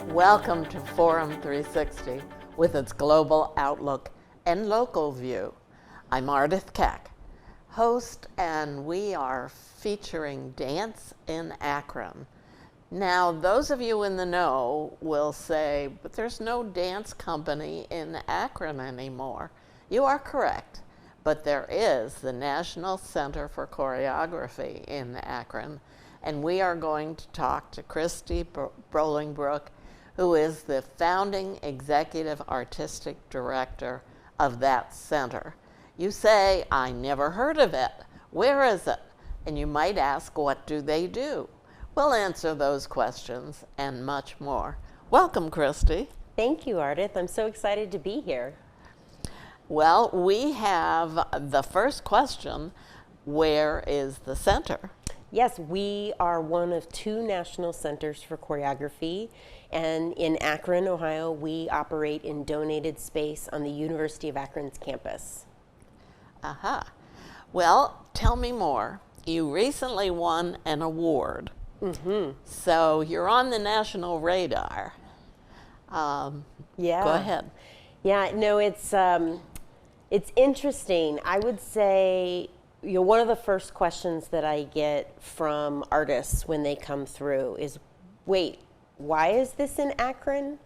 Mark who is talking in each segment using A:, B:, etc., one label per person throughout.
A: Welcome to Forum 360 with its global outlook and local view. I'm Ardith Keck, host, and we are featuring Dance in Akron. Now, those of you in the know will say, but there's no dance company in Akron anymore. You are correct, but there is the National Center for Choreography in Akron, and we are going to talk to Christy Bolingbroke, who is the founding executive artistic director of that center. You say, I never heard of it. Where is it? And you might ask, what do they do? We'll answer those questions and much more. Welcome, Christy.
B: Thank you, Ardith. I'm so excited to be here.
A: Well, we have the first question. Where is the center?
B: Yes, we are one of 2 national centers for choreography. And in Akron, Ohio, we operate in donated space on the University of Akron's campus.
A: Aha. Well, tell me more. You recently won an award. Mm-hmm. So you're on the national radar.
B: Yeah.
A: Go ahead.
B: Yeah, no, it's interesting. I would say, one of the first questions that I get from artists when they come through is, wait, why is this in Akron?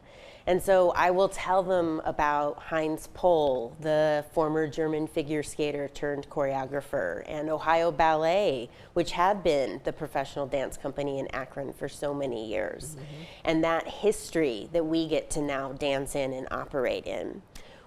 B: And so I will tell them about Heinz Pohl, the former German figure skater turned choreographer, and Ohio Ballet, which had been the professional dance company in Akron for so many years. Mm-hmm. And that history that we get to now dance in and operate in.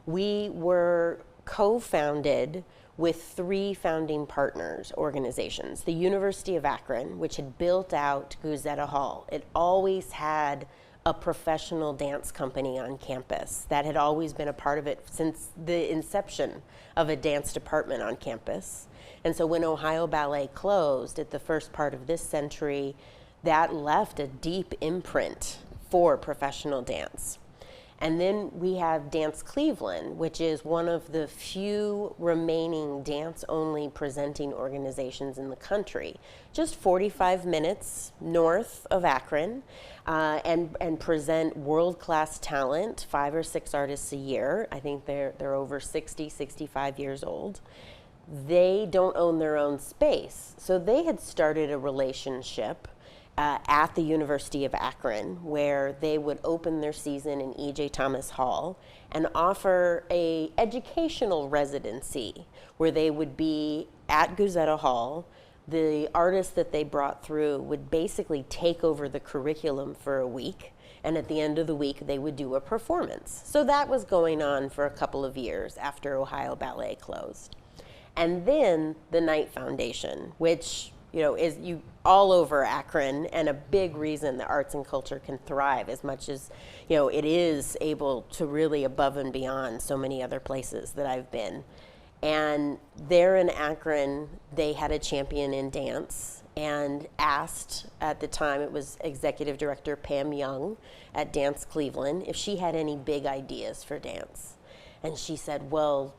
B: We were co-founded with 3 founding partners organizations. The University of Akron, which had built out Guzetta Hall. It always had a professional dance company on campus. That had always been a part of it since the inception of a dance department on campus. And so when Ohio Ballet closed at the first part of this century, that left a deep imprint for professional dance. And then we have Dance Cleveland, which is one of the few remaining dance-only presenting organizations in the country. Just 45 minutes north of Akron, and present world-class talent, 5 or 6 artists a year. I think they're over 60, 65 years old. They don't own their own space. So they had started a relationship at the University of Akron, where they would open their season in E.J. Thomas Hall and offer a educational residency where they would be at Guzetta Hall. The artists that they brought through would basically take over the curriculum for a week, and at the end of the week they would do a performance. So that was going on for a couple of years after Ohio Ballet closed. And then the Knight Foundation, which is all over Akron, and a big reason the arts and culture can thrive as much as, it is able to really above and beyond so many other places that I've been. And there in Akron, they had a champion in dance and asked, at the time it was Executive Director Pam Young at Dance Cleveland, if she had any big ideas for dance. And she said, well,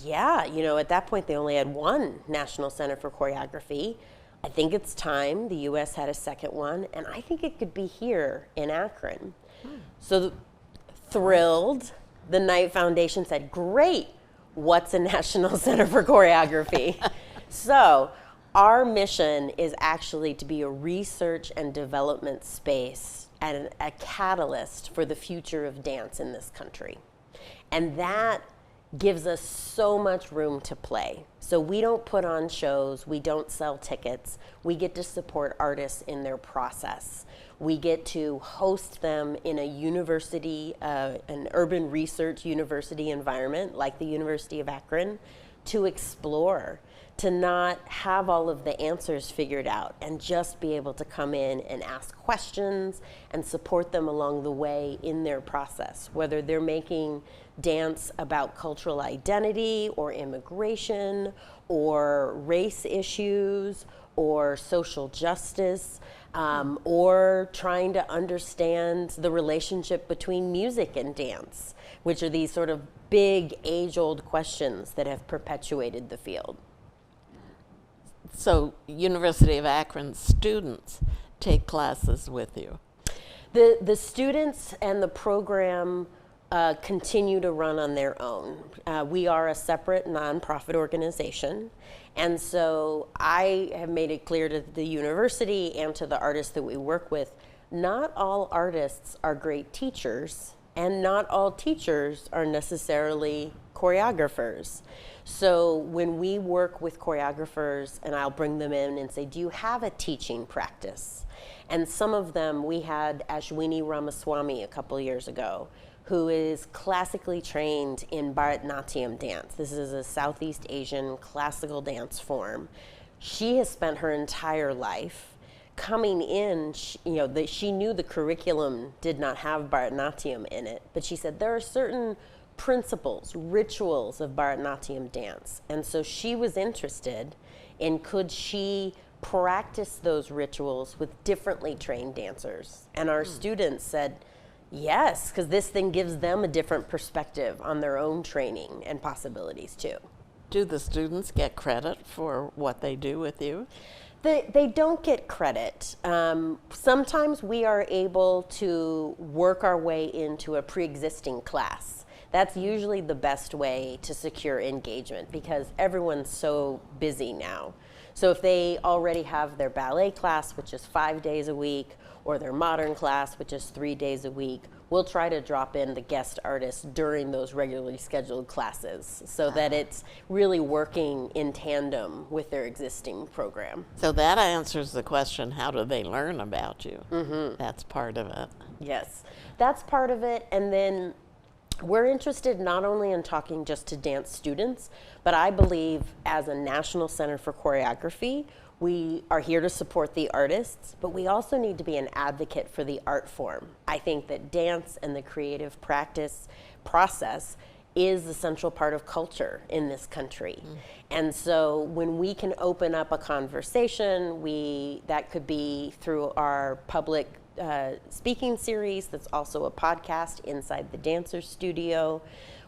B: yeah, at that point they only had 1 National Center for Choreography. I think it's time. The U.S. had a second one, and I think it could be here in Akron. So thrilled, the Knight Foundation said, great, what's a National Center for Choreography? So our mission is actually to be a research and development space and a catalyst for the future of dance in this country. And that gives us so much room to play. So we don't put on shows, we don't sell tickets, we get to support artists in their process. We get to host them in a university, an urban research university environment like the University of Akron, to explore, to not have all of the answers figured out and just be able to come in and ask questions and support them along the way in their process, whether they're making dance about cultural identity or immigration or race issues or social justice, or trying to understand the relationship between music and dance, which are these sort of big age-old questions that have perpetuated the field.
A: So University of Akron students take classes with you.
B: The students and the program continue to run on their own. We are a separate nonprofit organization, and so I have made it clear to the university and to the artists that we work with, not all artists are great teachers, and not all teachers are necessarily choreographers. So when we work with choreographers, and I'll bring them in and say, do you have a teaching practice? And some of them, we had Ashwini Ramaswamy a couple years ago, who is classically trained in Bharatanatyam dance. This is a Southeast Asian classical dance form. She has spent her entire life coming in, she knew the curriculum did not have Bharatanatyam in it, but she said there are certain principles, rituals of Bharatanatyam dance. And so she was interested in could she practice those rituals with differently trained dancers. And our students said, yes, because this thing gives them a different perspective on their own training and possibilities too.
A: Do the students get credit for what they do with you?
B: They don't get credit. Sometimes we are able to work our way into a pre-existing class. That's usually the best way to secure engagement because everyone's so busy now. So if they already have their ballet class, which is 5 days a week, or their modern class, which is 3 days a week, we'll try to drop in the guest artists during those regularly scheduled classes so that it's really working in tandem with their existing program.
A: So that answers the question, how do they learn about you? Mm-hmm. That's part of it.
B: Yes, that's part of it. And then we're interested not only in talking just to dance students, but I believe as a National Center for Choreography, we are here to support the artists, but we also need to be an advocate for the art form. I think that dance and the creative practice process is the central part of culture in this country. And so when we can open up a conversation, that could be through our public speaking series that's also a podcast inside the Dancer Studio.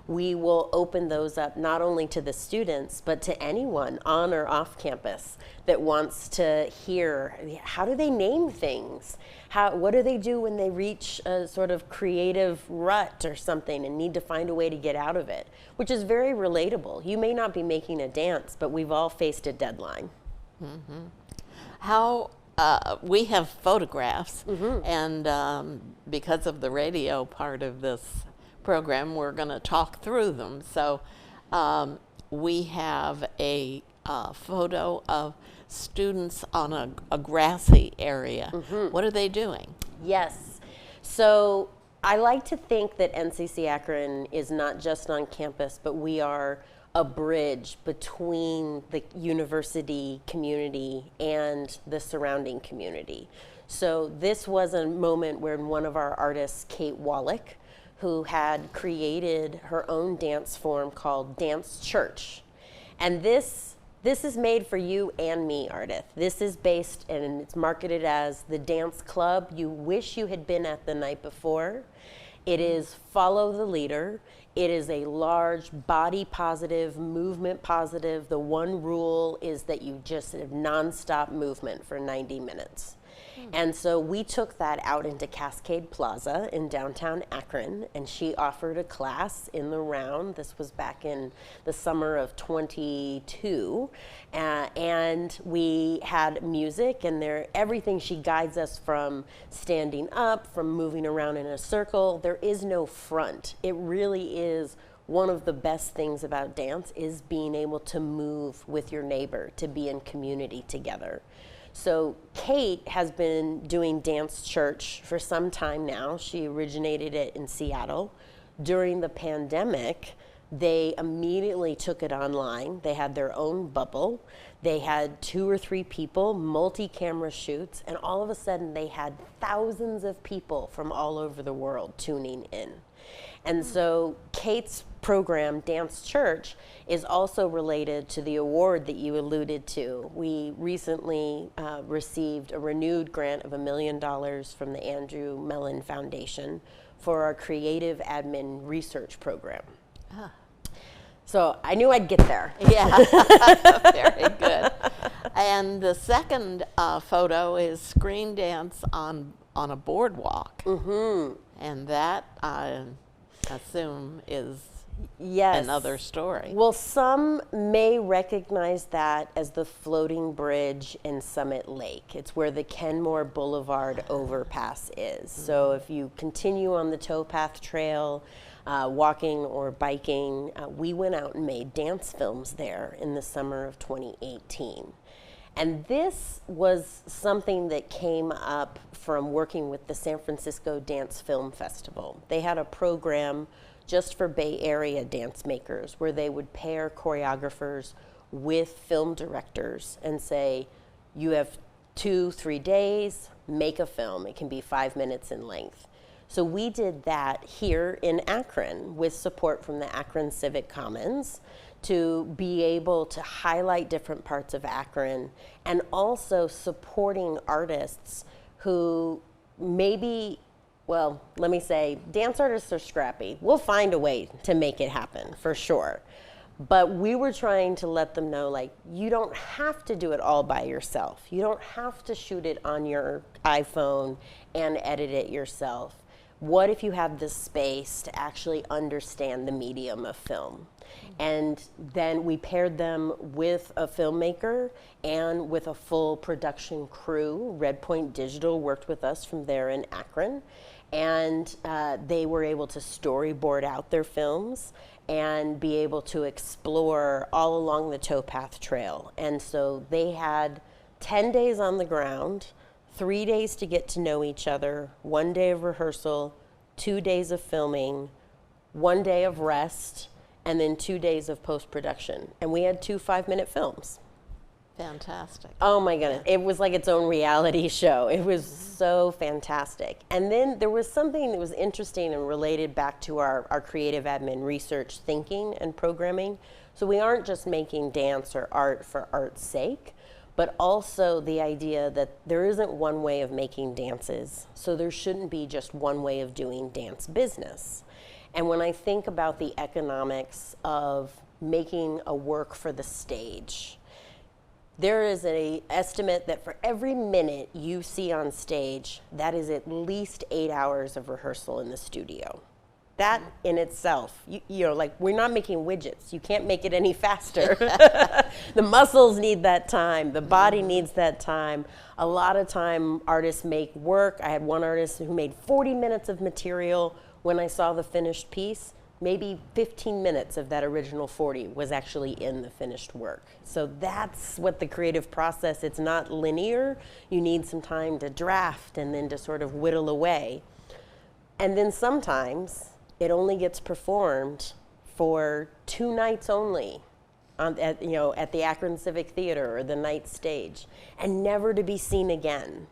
B: We will open those up not only to the students, but to anyone on or off campus that wants to hear, how do they name things? What do they do when they reach a sort of creative rut or something and need to find a way to get out of it? Which is very relatable. You may not be making a dance, but we've all faced a deadline.
A: How we have photographs, and because of the radio part of this program, we're going to talk through them. So we have a photo of students on a grassy area. What are they doing?
B: Yes. So I like to think that NCC Akron is not just on campus, but we are a bridge between the university community and the surrounding community. So this was a moment where one of our artists, Kate Wallach, who had created her own dance form called Dance Church. And this is made for you and me, Ardith. This is based, and it's marketed as the dance club you wish you had been at the night before. It is follow the leader. It is a large body positive, movement positive. The one rule is that you just have nonstop movement for 90 minutes. And so we took that out into Cascade Plaza in downtown Akron, and she offered a class in the round. This was back in the summer of 22. And we had music, and everything she guides us from standing up, from moving around in a circle. There is no front. It really is one of the best things about dance is being able to move with your neighbor, to be in community together. So Kate has been doing Dance Church for some time now. She originated it in Seattle. During the pandemic, they immediately took it online. They had their own bubble. They had 2 or 3 people, multi-camera shoots, and all of a sudden they had thousands of people from all over the world tuning in. And so Kate's program, Dance Church, is also related to the award that you alluded to. We recently received a renewed grant of $1 million from the Andrew Mellon Foundation for our creative admin research program.
A: Ah.
B: So I knew I'd get there.
A: Yeah, very good. And the second photo is screen dance on a boardwalk. Mm-hmm. And that, I assume, is another story.
B: Well, some may recognize that as the floating bridge in Summit Lake. It's where the Kenmore Boulevard overpass is. Mm-hmm. So if you continue on the towpath trail, walking or biking, we went out and made dance films there in the summer of 2018. And this was something that came up from working with the San Francisco Dance Film Festival. They had a program just for Bay Area dance makers where they would pair choreographers with film directors and say, you have 2-3 days, make a film. It can be 5 minutes in length. So we did that here in Akron with support from the Akron Civic Commons to be able to highlight different parts of Akron and also supporting artists who maybe, well, let me say, dance artists are scrappy. We'll find a way to make it happen, for sure. But we were trying to let them know, like, you don't have to do it all by yourself. You don't have to shoot it on your iPhone and edit it yourself. What if you have the space to actually understand the medium of film? And then we paired them with a filmmaker and with a full production crew. Red Point Digital worked with us from there in Akron. And they were able to storyboard out their films and be able to explore all along the towpath trail. And so they had 10 days on the ground, 3 days to get to know each other, 1 day of rehearsal, 2 days of filming, 1 day of rest, and then 2 days of post-production. And we had 2 5-minute films.
A: Fantastic.
B: Oh my goodness. It was like its own reality show. It was so fantastic. And then there was something that was interesting and related back to our creative admin research thinking and programming. So we aren't just making dance or art for art's sake, but also the idea that there isn't one way of making dances, so there shouldn't be just one way of doing dance business. And when I think about the economics of making a work for the stage, there is an estimate that for every minute you see on stage, that is at least 8 hours of rehearsal in the studio. That in itself, you know, like, we're not making widgets. You can't make it any faster. The muscles need that time. The body needs that time. A lot of time artists make work. I had one artist who made 40 minutes of material. When I saw the finished piece, maybe 15 minutes of that original 40 was actually in the finished work. So that's what the creative process, it's not linear. You need some time to draft and then to sort of whittle away. And then sometimes it only gets performed for 2 nights only at the Akron Civic Theater or the night stage, and never to be seen again.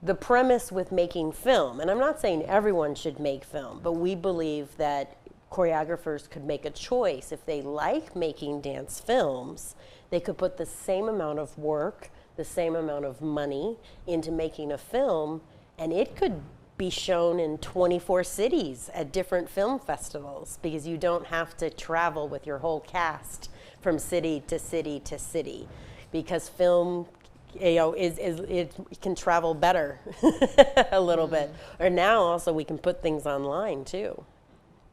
B: The premise with making film, and I'm not saying everyone should make film, but we believe that choreographers could make a choice. If they like making dance films, they could put the same amount of work, the same amount of money into making a film, and it could be shown in 24 cities at different film festivals, because you don't have to travel with your whole cast from city to city to city, because film, you know, it can travel better a little bit. Or now also we can put things online too.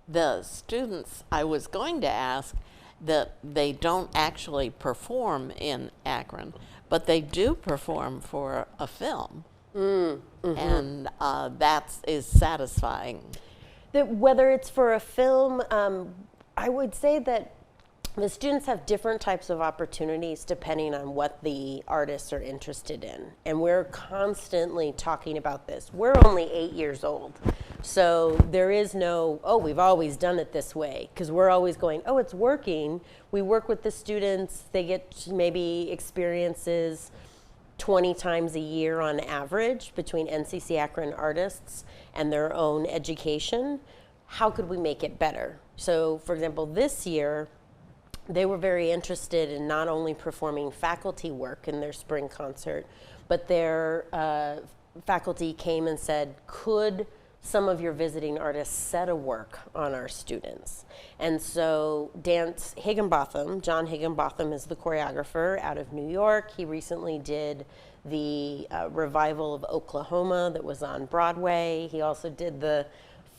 A: The students, I was going to ask, that they don't actually perform in Akron, but they do perform for a film. And that is satisfying.
B: Whether it's for a film, I would say that the students have different types of opportunities depending on what the artists are interested in. And we're constantly talking about this. We're only 8 years old. So there is no, oh, we've always done it this way, because we're always going, oh, it's working. We work with the students. They get maybe experiences 20 times a year on average between NCC Akron artists and their own education. how could we make it better? So, for example, this year, they were very interested in not only performing faculty work in their spring concert, but their faculty came and said, could some of your visiting artists set a work on our students? And so John Higginbotham is the choreographer out of New York. He recently did the revival of Oklahoma that was on Broadway. He also did the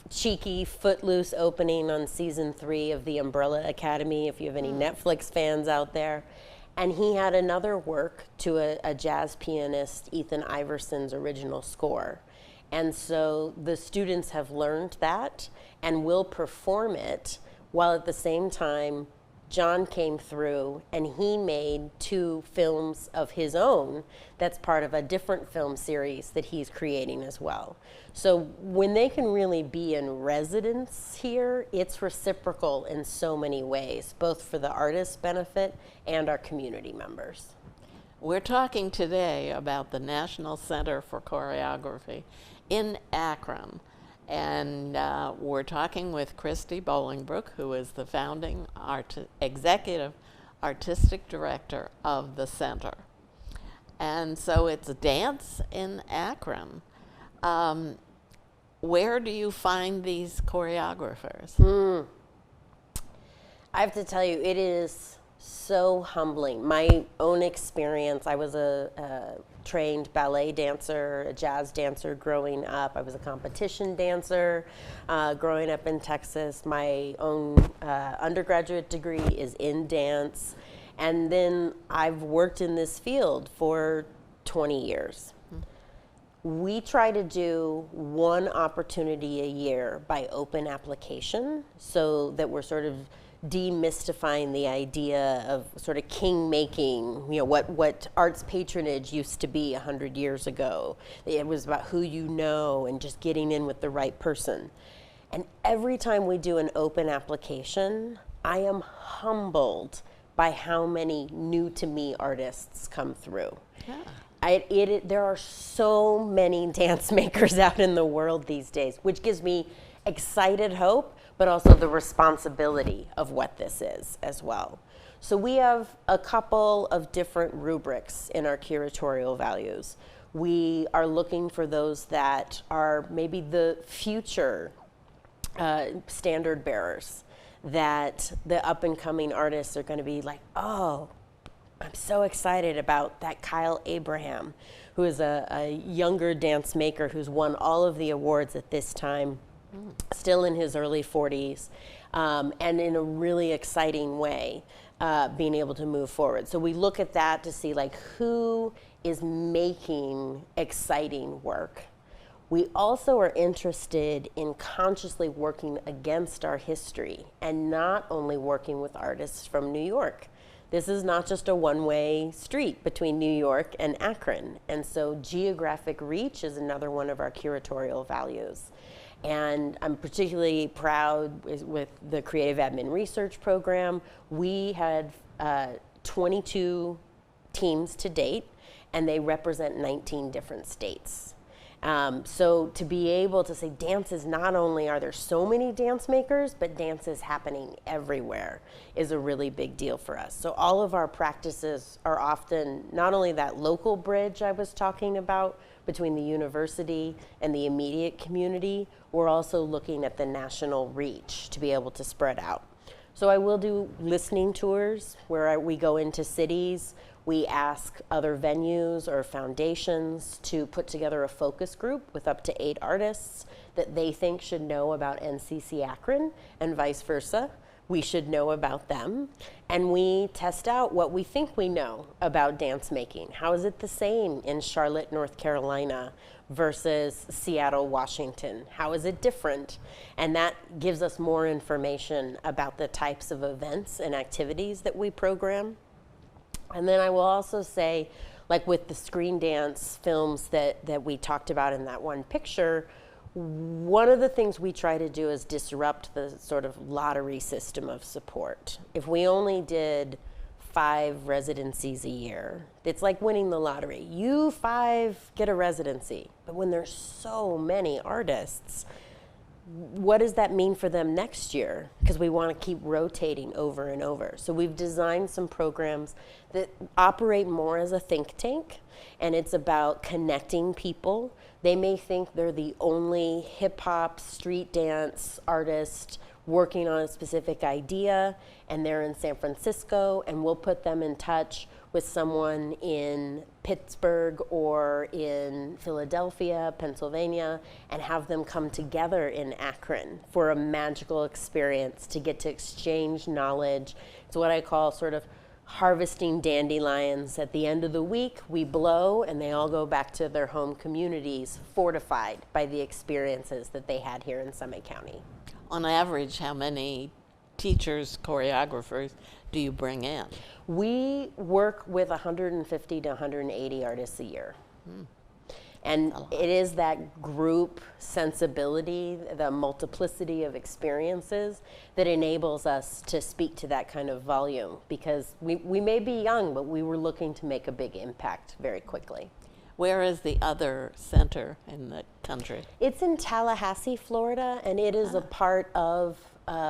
B: cheeky Footloose opening on season 3 of The Umbrella Academy, if you have any Netflix fans out there. And he had another work to a jazz pianist, Ethan Iverson's original score. And so the students have learned that and will perform it, while at the same time John came through and he made 2 films of his own that's part of a different film series that he's creating as well. So when they can really be in residence here, it's reciprocal in so many ways, both for the artist's benefit and our community members.
A: We're talking today about the National Center for Choreography in Akron. And we're talking with Christy Bolingbroke, who is the founding executive artistic director of the center. And so it's dance in Akron. Where do you find these choreographers?
B: I have to tell you, it is so humbling. My own experience, I was a trained ballet dancer, a jazz dancer growing up. I was a competition dancer growing up in Texas. My own undergraduate degree is in dance. And then I've worked in this field for 20 years. We try to do one opportunity a year by open application, so that we're sort of demystifying the idea of sort of king making, what arts patronage used to be 100 years ago. It was about who you know and just getting in with the right person. And every time we do an open application, I am humbled by how many new to me artists come through. Yeah. There are so many dance makers out in the world these days, which gives me excited hope, but also the responsibility of what this is as well. So we have a couple of different rubrics in our curatorial values. We are looking for those that are maybe the future standard bearers, that the up and coming artists are going to be like, oh, I'm so excited about that Kyle Abraham, who is a younger dance maker who's won all of the awards at this time, still in his early 40s, and in a really exciting way, being able to move forward. So we look at that to see like who is making exciting work. We also are interested in consciously working against our history and not only working with artists from New York. This is not just a one-way street between New York and Akron. And so geographic reach is another one of our curatorial values. And I'm particularly proud with the Creative Admin Research Program. We had 22 teams to date, and they represent 19 different states. So to be able to say dance is not only are there so many dance makers, but dance is happening everywhere is a really big deal for us. So all of our practices are often not only that local bridge I was talking about between the university and the immediate community, we're also looking at the national reach to be able to spread out. So I will do listening tours where we go into cities. We ask other venues or foundations to put together a focus group with up to 8 artists that they think should know about NCC Akron, and vice versa. We should know about them. And we test out what we think we know about dance making. How is it the same in Charlotte, North Carolina versus Seattle, Washington? How is it different? And that gives us more information about the types of events and activities that we program. And then I will also say, like with the screen dance films that we talked about in that one picture, one of the things we try to do is disrupt the sort of lottery system of support. If we only did 5 residencies a year, it's like winning the lottery. You 5 get a residency. But when there's so many artists, what does that mean for them next year? Because we want to keep rotating over and over. So we've designed some programs that operate more as a think tank, and it's about connecting people. They may think they're the only hip hop, street dance artist working on a specific idea, and they're in San Francisco, and we'll put them in touch with someone in Pittsburgh or in Philadelphia, Pennsylvania, and have them come together in Akron for a magical experience to get to exchange knowledge. It's what I call sort of harvesting dandelions. At the end of the week, we blow, and they all go back to their home communities, fortified by the experiences that they had here in Summit County.
A: On average, how many teachers, choreographers do you bring in?
B: We work with 150 to 180 artists a year. And it is that group sensibility, the multiplicity of experiences that enables us to speak to that kind of volume, because we may be young, but we were looking to make a big impact very quickly.
A: Where is the other center in the country?
B: It's in Tallahassee, Florida, and it is a part of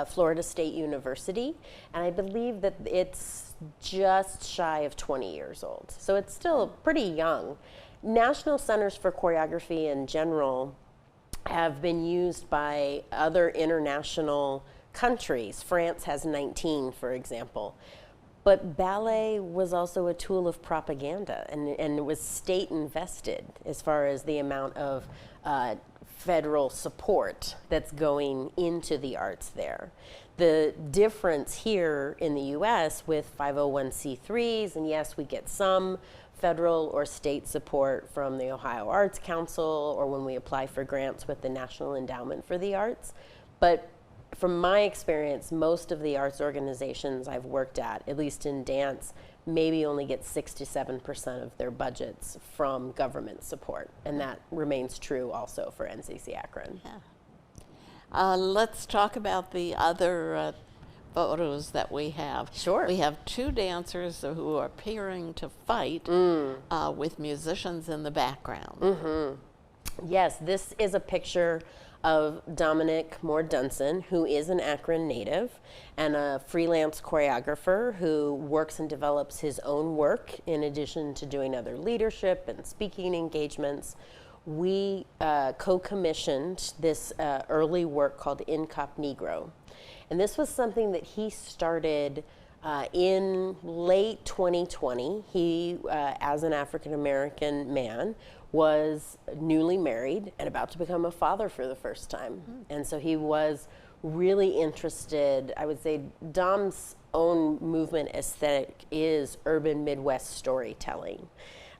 B: Florida State University, and I believe that it's just shy of 20 years old. So it's still pretty young. National Centers for Choreography in general have been used by other international countries. France has 19, for example. But ballet was also a tool of propaganda, and it was state invested as far as the amount of federal support that's going into the arts there. The difference here in the US with 501c3s, and yes, we get some federal or state support from the Ohio Arts Council, or when we apply for grants with the National Endowment for the Arts. But from my experience, most of the arts organizations I've worked at least in dance, maybe only get 6 to 7% of their budgets from government support. And that remains true also for NCC Akron.
A: Yeah. Let's talk about the other photos that we have.
B: Sure.
A: We have two dancers who are appearing to fight with musicians in the background.
B: Yes, this is a picture of Dominic Moore Dunson, who is an Akron native and a freelance choreographer who works and develops his own work in addition to doing other leadership and speaking engagements. We co-commissioned this early work called Incognegro. And this was something that he started in late 2020. He, as an African-American man, was newly married and about to become a father for the first time. And so he was really interested. I would say Dom's own movement aesthetic is urban Midwest storytelling.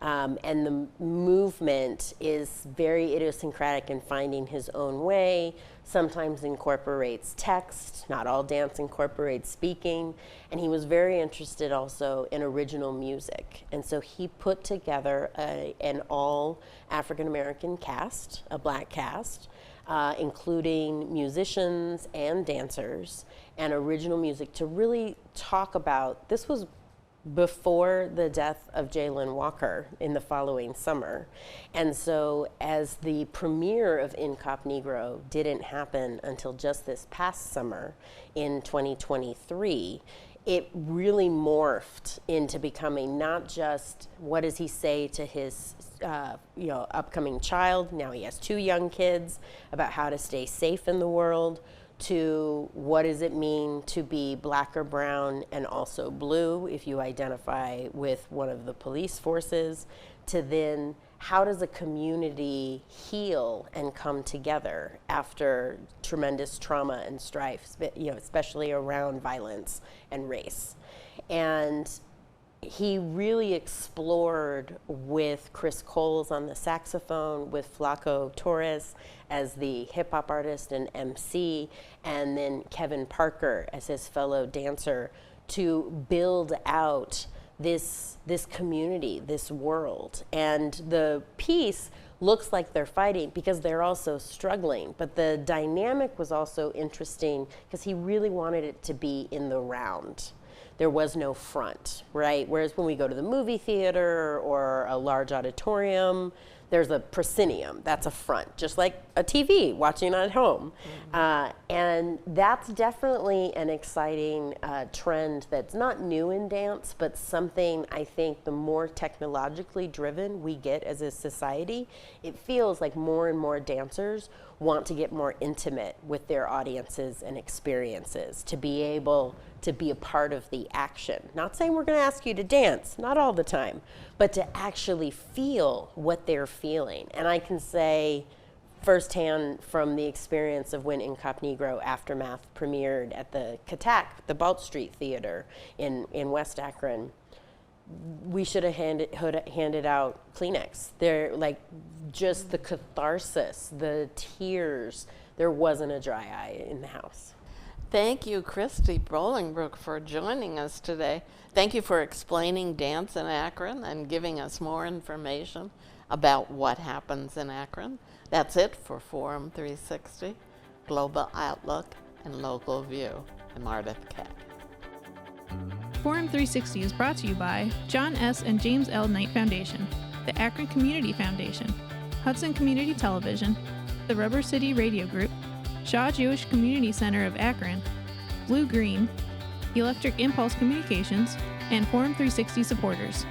B: And the movement is very idiosyncratic in finding his own way, sometimes incorporates text, not all dance incorporates speaking, and he was very interested also in original music. And so he put together an all African-American cast, a black cast, including musicians and dancers, and original music to really talk about, this was before the death of Jalen Walker in the following summer. And so as the premiere of Incognegro didn't happen until just this past summer in 2023, it really morphed into becoming not just what does he say to his upcoming child, now he has 2 young kids, about how to stay safe in the world, to what does it mean to be black or brown and also blue if you identify with one of the police forces, to then how does a community heal and come together after tremendous trauma and strife, especially around violence and race. And he really explored with Chris Coles on the saxophone, with Flaco Torres as the hip hop artist and MC, and then Kevin Parker as his fellow dancer, to build out this community, this world. And the piece looks like they're fighting because they're also struggling, but the dynamic was also interesting because he really wanted it to be in the round. There was no front, right? Whereas when we go to the movie theater or a large auditorium, there's a proscenium, that's a front, just like a TV watching at home. And that's definitely an exciting trend that's not new in dance, but something I think the more technologically driven we get as a society, it feels like more and more dancers want to get more intimate with their audiences and experiences, to be able to be a part of the action. Not saying we're going to ask you to dance, not all the time, but to actually feel what they're feeling. And I can say firsthand from the experience of when Incognito Aftermath premiered at the Katak, the Balt Street Theater in West Akron, we should have handed out Kleenex. They're like just the catharsis, the tears. There wasn't a dry eye in the house.
A: Thank you, Christy Bolingbroke, for joining us today. Thank you for explaining dance in Akron and giving us more information about what happens in Akron. That's it for Forum 360, Global Outlook and Local View. I'm Ardith Keck.
C: Forum 360 is brought to you by John S. and James L. Knight Foundation, the Akron Community Foundation, Hudson Community Television, the Rubber City Radio Group, Shaw Jewish Community Center of Akron, Blue Green, Electric Impulse Communications, and Forum 360 supporters.